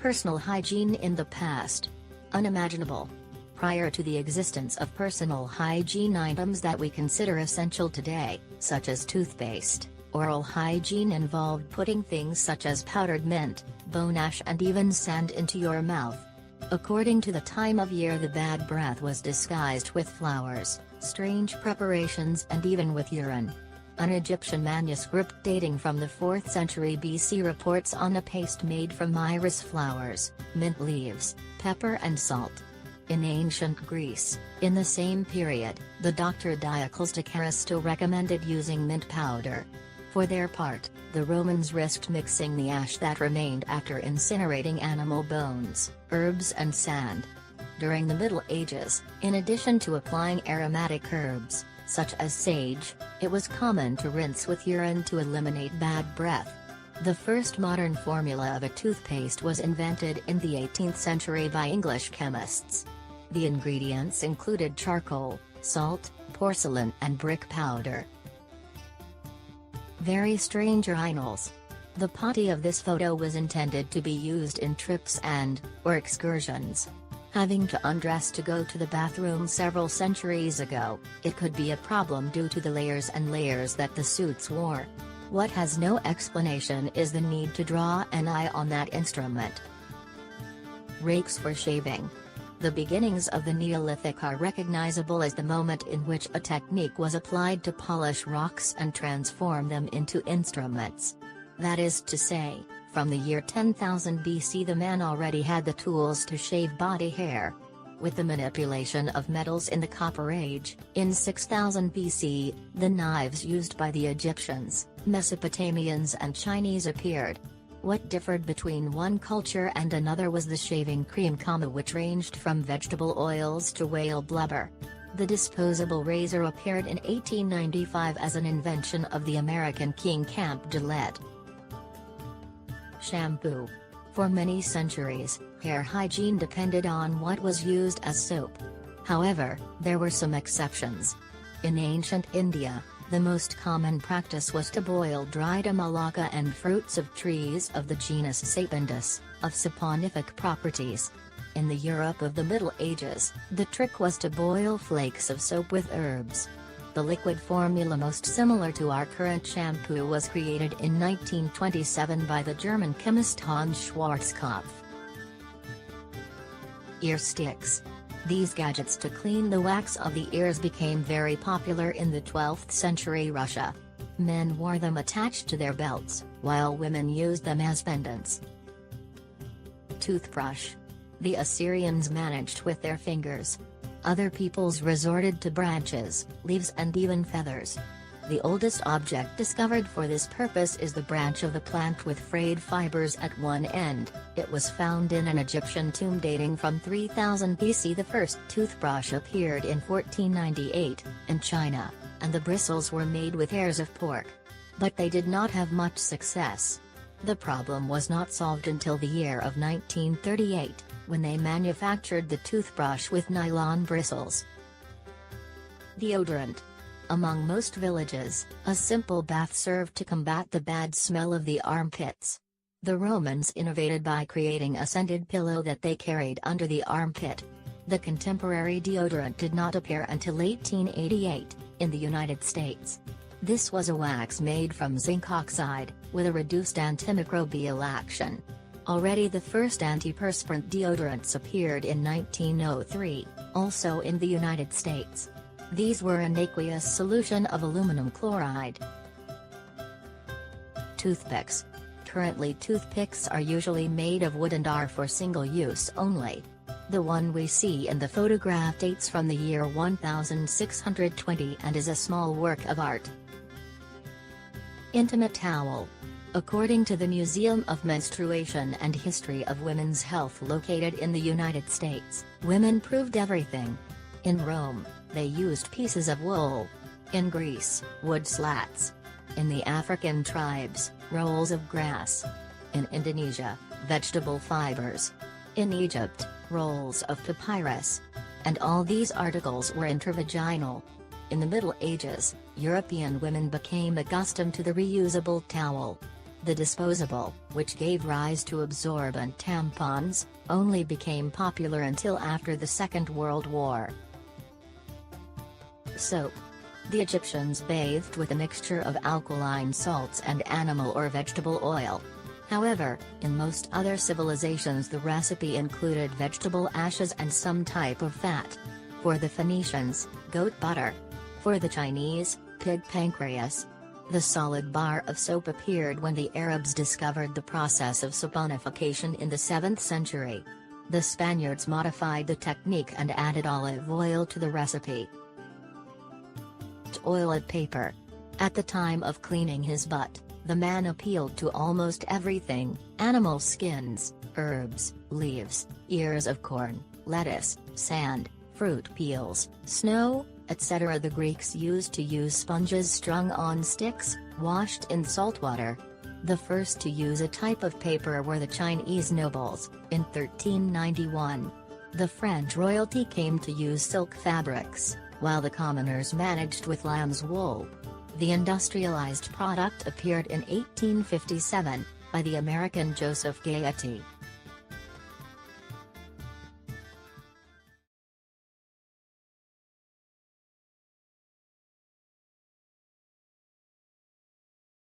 personal hygiene in the past. Unimaginable. Prior to the existence of personal hygiene items that we consider essential today, such as toothpaste, oral hygiene involved putting things such as powdered mint, bone ash and even sand into your mouth. According to the time of year, the bad breath was disguised with flowers, strange preparations and even with urine. An Egyptian manuscript dating from the 4th century BC reports on a paste made from iris flowers, mint leaves, pepper and salt. In ancient Greece, in the same period, the doctor Diocles de Caristo recommended using mint powder. For their part, the Romans risked mixing the ash that remained after incinerating animal bones, herbs and sand. During the Middle Ages, in addition to applying aromatic herbs, such as sage, it was common to rinse with urine to eliminate bad breath. The first modern formula of a toothpaste was invented in the 18th century by English chemists. The ingredients included charcoal, salt, porcelain and brick powder. Very strange urinals. The potty of this photo was intended to be used in trips or excursions. Having to undress to go to the bathroom several centuries ago, it could be a problem due to the layers and layers that the suits wore. What has no explanation is the need to draw an eye on that instrument. Rakes for shaving. The beginnings of the Neolithic are recognizable as the moment in which a technique was applied to polish rocks and transform them into instruments. That is to say, from the year 10,000 BC the man already had the tools to shave body hair. With the manipulation of metals in the Copper Age, in 6000 BC, the knives used by the Egyptians, Mesopotamians and Chinese appeared. What differed between one culture and another was the shaving cream, which ranged from vegetable oils to whale blubber. The disposable razor appeared in 1895 as an invention of the American king Camp Gillette. Shampoo. For many centuries, hair hygiene depended on what was used as soap. However, there were some exceptions. In ancient India, the most common practice was to boil dried amalaka and fruits of trees of the genus Sapindus, of saponific properties. In the Europe of the Middle Ages, the trick was to boil flakes of soap with herbs. The liquid formula most similar to our current shampoo was created in 1927 by the German chemist Hans Schwarzkopf. Ear sticks. These gadgets to clean the wax of the ears became very popular in the 12th century Russia. Men wore them attached to their belts, while women used them as pendants. Toothbrush. The Assyrians managed with their fingers. Other peoples resorted to branches, leaves and even feathers. The oldest object discovered for this purpose is the branch of the plant with frayed fibers at one end. It was found in an Egyptian tomb dating from 3000 BC. The first toothbrush appeared in 1498, in China, and the bristles were made with hairs of pork. But they did not have much success. The problem was not solved until the year of 1938, when they manufactured the toothbrush with nylon bristles. Deodorant. Among most villages, a simple bath served to combat the bad smell of the armpits. The Romans innovated by creating a scented pillow that they carried under the armpit. The contemporary deodorant did not appear until 1888, in the United States. This was a wax made from zinc oxide, with a reduced antimicrobial action. Already the first antiperspirant deodorants appeared in 1903, also in the United States. These were an aqueous solution of aluminum chloride. Toothpicks. Currently toothpicks are usually made of wood and are for single use only. The one we see in the photograph dates from the year 1620 and is a small work of art. Intimate towel. According to the Museum of Menstruation and History of Women's Health located in the United States, women proved everything. In Rome, they used pieces of wool. In Greece, wood slats. In the African tribes, rolls of grass. In Indonesia, vegetable fibers. In Egypt, rolls of papyrus. And all these articles were intravaginal. In the Middle Ages, European women became accustomed to the reusable towel. The disposable, which gave rise to absorbent tampons, only became popular until after the Second World War. Soap. The Egyptians bathed with a mixture of alkaline salts and animal or vegetable oil. However, in most other civilizations the recipe included vegetable ashes and some type of fat. For the Phoenicians, goat butter. For the Chinese, pig pancreas. The solid bar of soap appeared when the Arabs discovered the process of saponification in the 7th century. The Spaniards modified the technique and added olive oil to the recipe. Toilet paper. At the time of cleaning his butt, the man appealed to almost everything: animal skins, herbs, leaves, ears of corn, lettuce, sand, fruit peels, snow, etc. The Greeks used to use sponges strung on sticks, washed in salt water. The first to use a type of paper were the Chinese nobles, in 1391. The French royalty came to use silk fabrics, while the commoners managed with lamb's wool. The industrialized product appeared in 1857, by the American Joseph Gaiety.